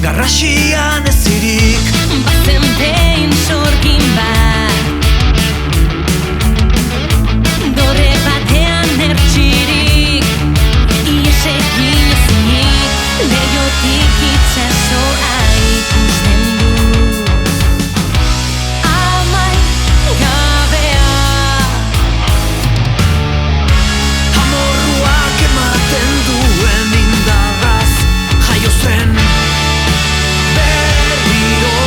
garrasian ezirik. Bazentein sorgin bat, dorre batean ertxirik, ies egin ezinik, leiotik itxasoa ikusten du. Amai gabea, Amorruak ematen duen indarraz jaio zen berriro.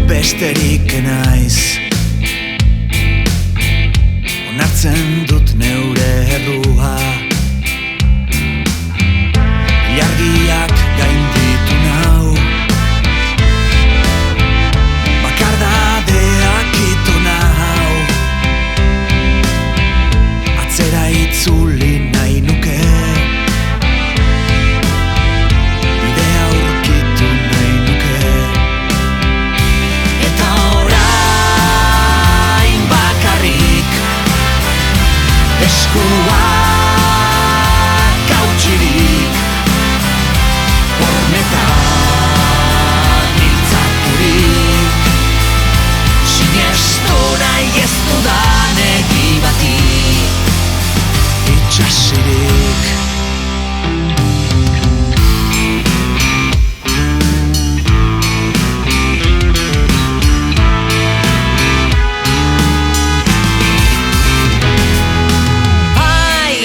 besterik naiz. Onartzen dut neure errua, ilargiak gainditu nau, bakardadeak ito nau, atzera itzuli nahi nuke, bidea aurkitu nahi nuke. Eta orain bakarrik eskuak hautsirik, hormetan hiltzaturik, sinestu nahi ez dudan egi bati itxasirik. Bai,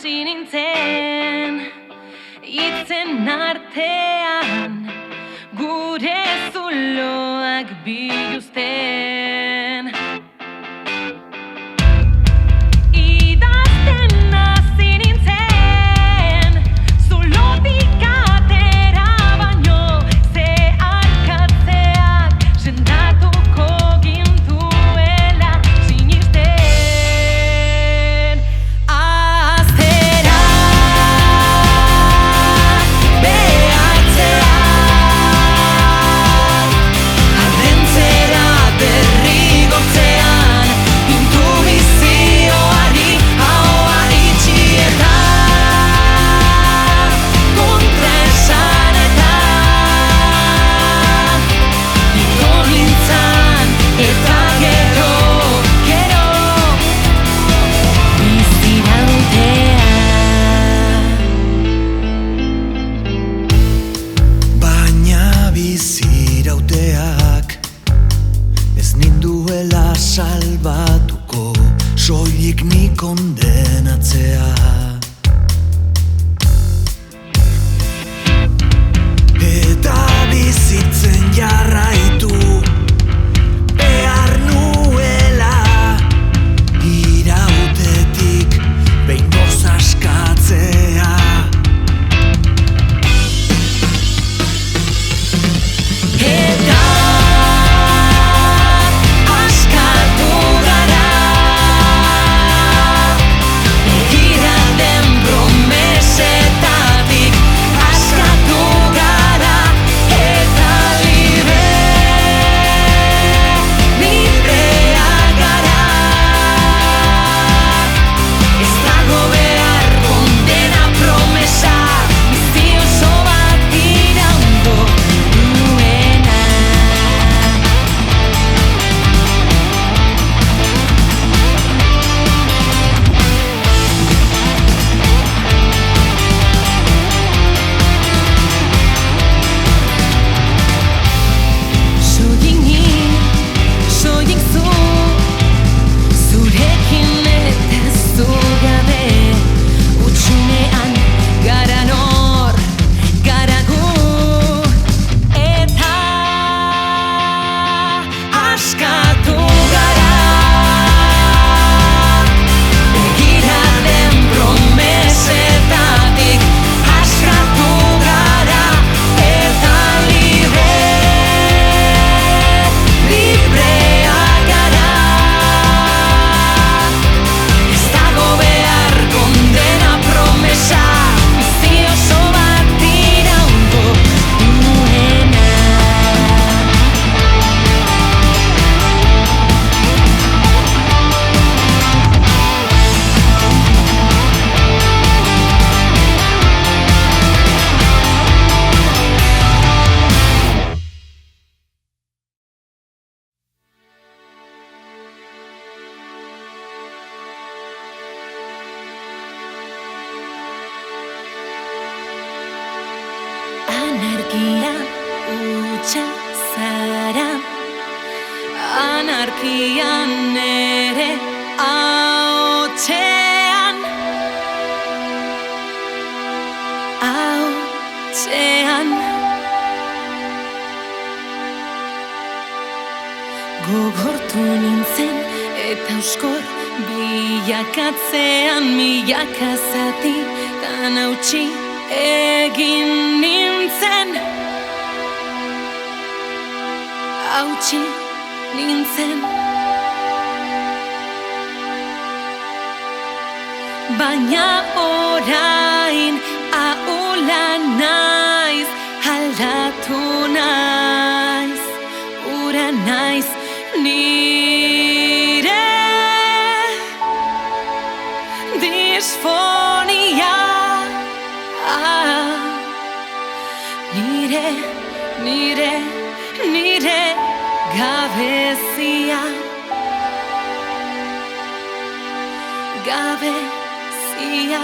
hasi nintzen hitzen artean gure zuloak biluzten. Idazten hasi nintzen zulotik atera baino zeharkatzeak sendatuko gintuela sinisten. Aztera behatzean ardentzera derrigortzean intubizioari ahoa itxi eta kontraesanetan ito nintzan eta gero bizirautea. Baina bizirauteak ez ninduela salbatuko, soilik ni kondenatzea. Eta bizitzen jarraitu behar nuela, irautetik behingoz askatzea. Eta askatu gara begira den promesetatik askatu gara eta libreak gara. Ez dago behar kondena promesa bizi oso bat iraungo duena. Soilik ni, soilik zu, zurekin eta zu gabe, hutsunean gara nor, gara gu, eta askatu gara begira den promesetatik askatu gara eta libreak gara. Ez dago behar kondena promesa bizi oso bat iraungo duena. Anarkia hutsa zara, anarkian ere hautsean, hautsean. Gogortu nintzen eta euskor bilakatzean milaka zatitan hautsi egin nintzen, hautsi nintzen. Baina orain ahula naiz, aldatu naiz, ura naiz nire disfonia. Nire gabezia, gabezia.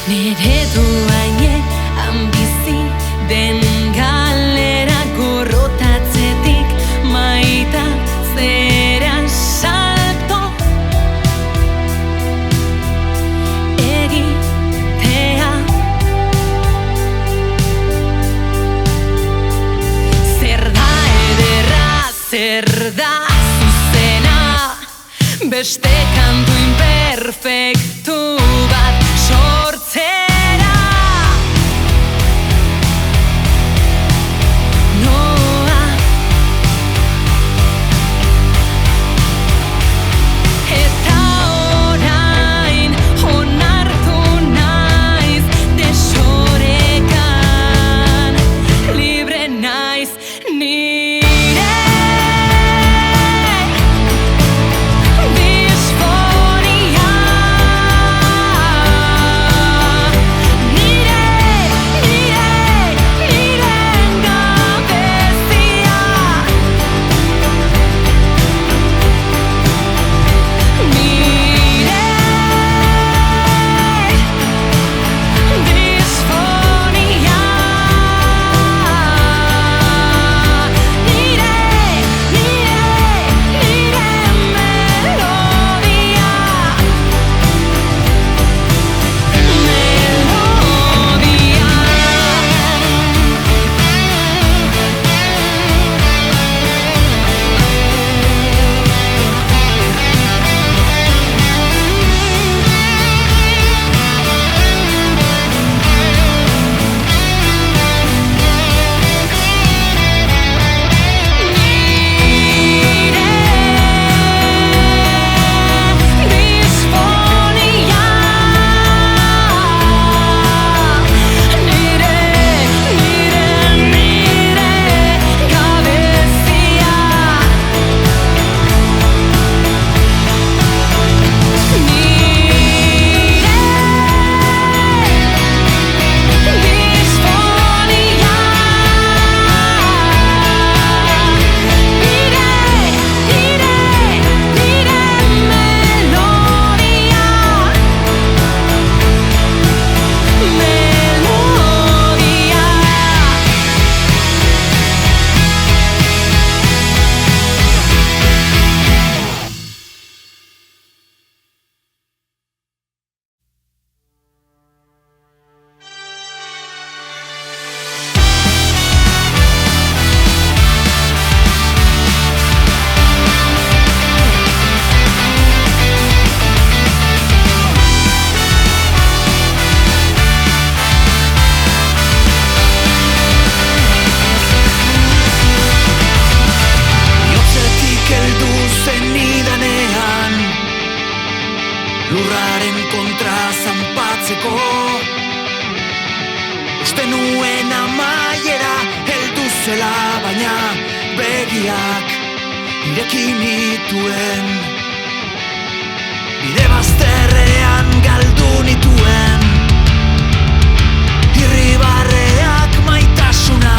Nire duaine ambizi den galera gorrotatzetik maita zera salto beste kantu imperfektu bat sortzera. Noa eta orain onartu naiz desorekan, libre naiz nire disforia. lurraren kontra zanpatzeko. Uste nuen amaiera heldu zela, baina begiak ireki nituen. Bide bazterrean galdu nituen, irribarreak maitasuna.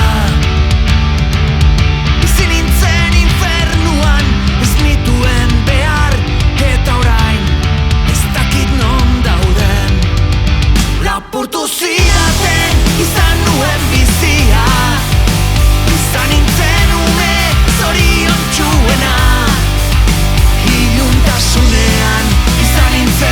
Bizi nintzen infernuan, ez nituen behar, eta orain ez dakit non dauden. Lapurtu zidaten izan nuen bizia, izan nintzen ume zoriontsuena. Iluntasunean izan nintzen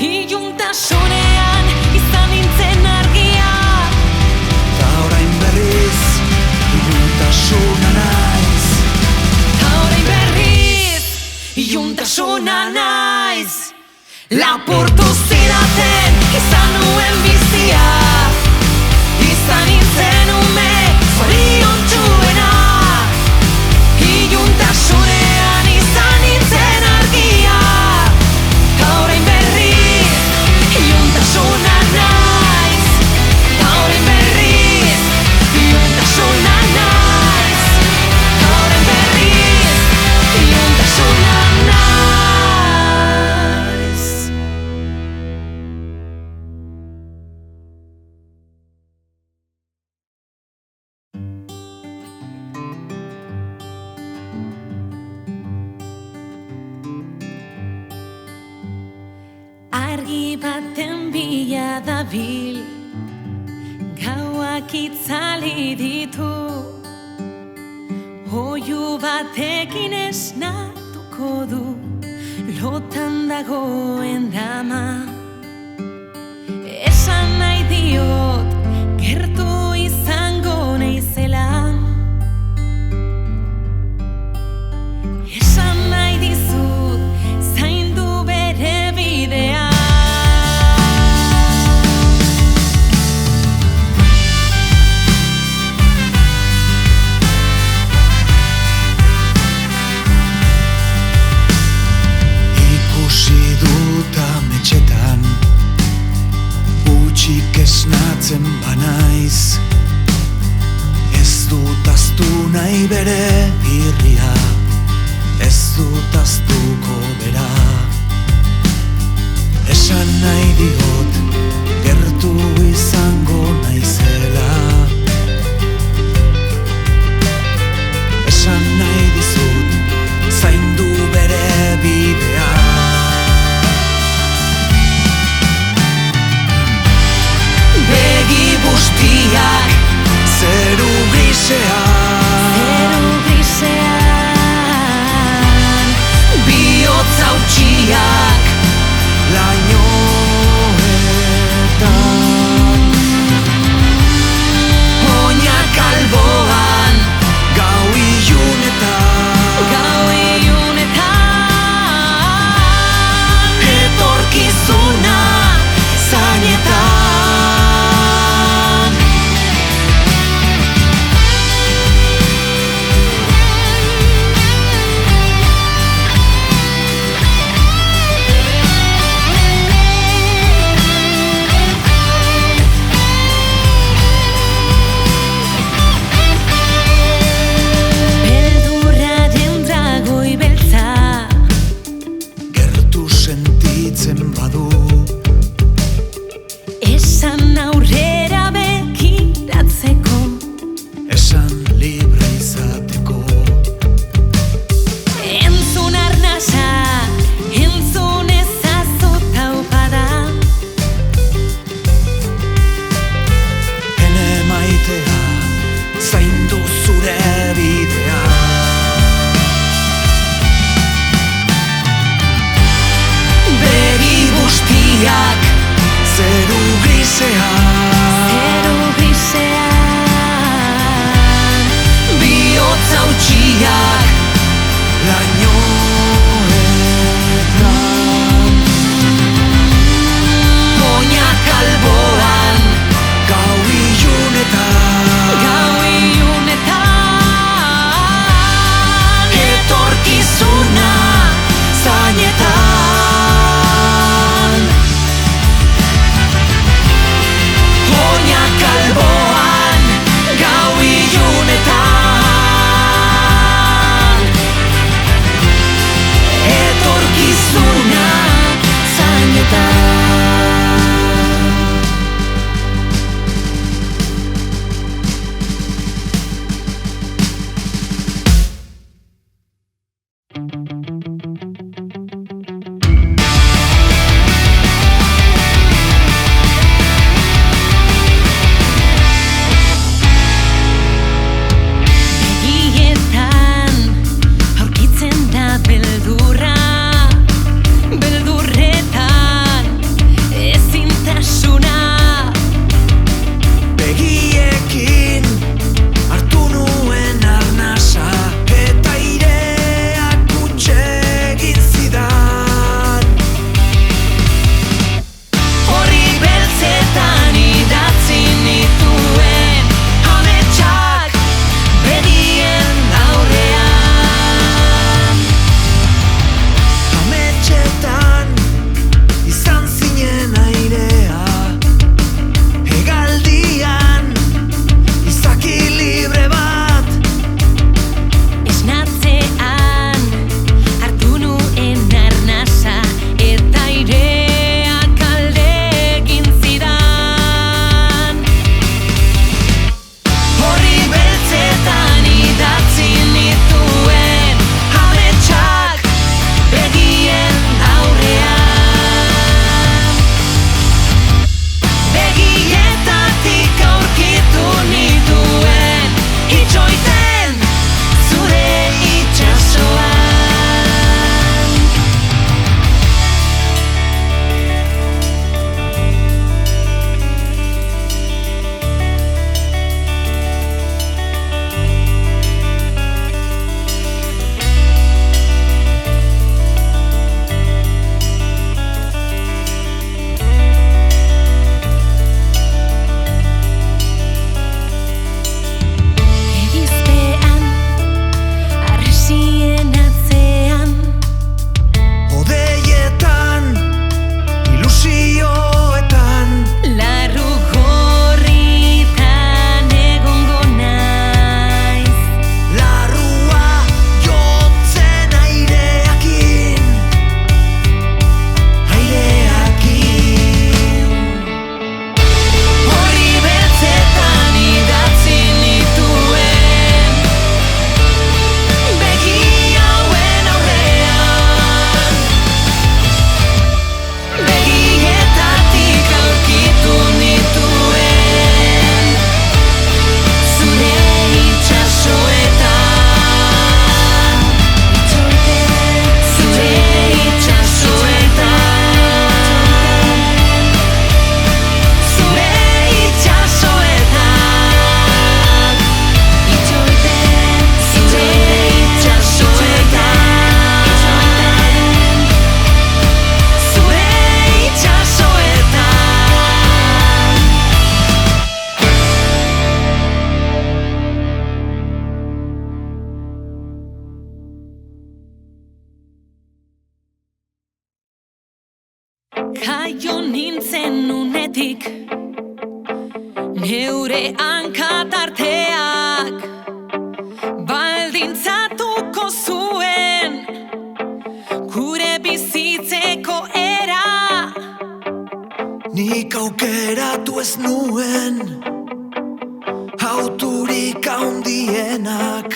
Iluntasunean izan nintzen argia. Ta orain berriz iluntasuna naiz. Ta orain berriz iluntasuna naiz. Lapurtu zidaten izan nuen bizia. Izan nintzen ume zoriontsuena. Iluntasunean izan nintzen argia. Ta orain berriz iluntasuna naiz. Ta orain berriz iluntasuna naiz. Ta orain berriz iluntasuna naiz. Argi baten bila dabil, gauak itzali ditu. Oihu batekin esnatuko du, lotan dagoen dama. Esan nahi diot, gertu izango naizela. Esan nahi dizut, zaindu bere bidea. Ikusi dut ametxetan, utxik esnatzen banaiz. Ez dut ahaztu nahi bere irria, ez dut ahaztuko bera. Esan nahi diot, gertu izango naizela. Esan nahi dizut, zaindu bere bidea. Begi bustiak, zeru grisean. Zeru grisean, Bihotz hautsiak, lainoetan. Oinak alboan, gau ilunetan. gau ilunetan. Etorkizuna zainetan. Beldurraren dragoi beltza, Gertu sentitzen badu, esan aurrera begiratzeko. esan libre izateko. Entzun arnasa, entzun ezazu taupada. Ene maitea, zaindu zure bidea. Begi bustiak, zeru grisean. Zeru grisean, Bihotz hautsiak, lainoetan. Oinak alboan, gau ilunetan. gau ilunetan. Etorkizuna zainetan. jo nintzen unetik, neure hankatarteak baldintzatuko zuen gure bizitzeko era. Nik aukeratu ez nuen hauturik handienak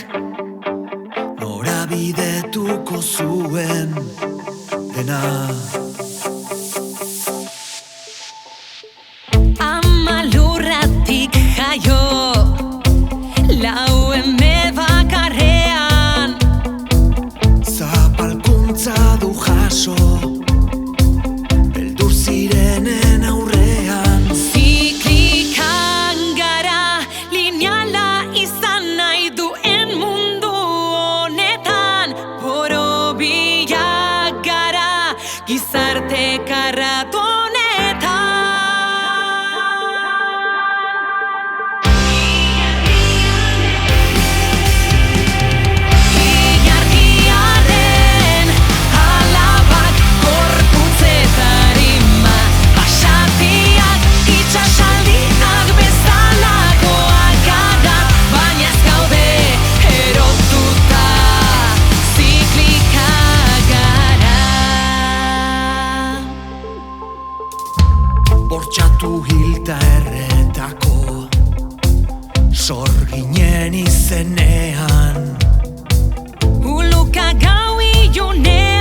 norabidetuko zuen dena. Ama lurratik jaio, lau eme bakarrean, Zapalkuntza du jaso beldur zirenen aurrean. ziklikan gara, lineala izan nahi duen mundu honetan, borobilak gara, gizarte karratu honetan. Ilargiaren alabak gorputzetarima, basatiak itxasaldiak bezalakoak gara, baina ez gaude erotuta, ziklika gara. Bortxatu hilta erretako sorginen izenean. Uluka gau ilunean,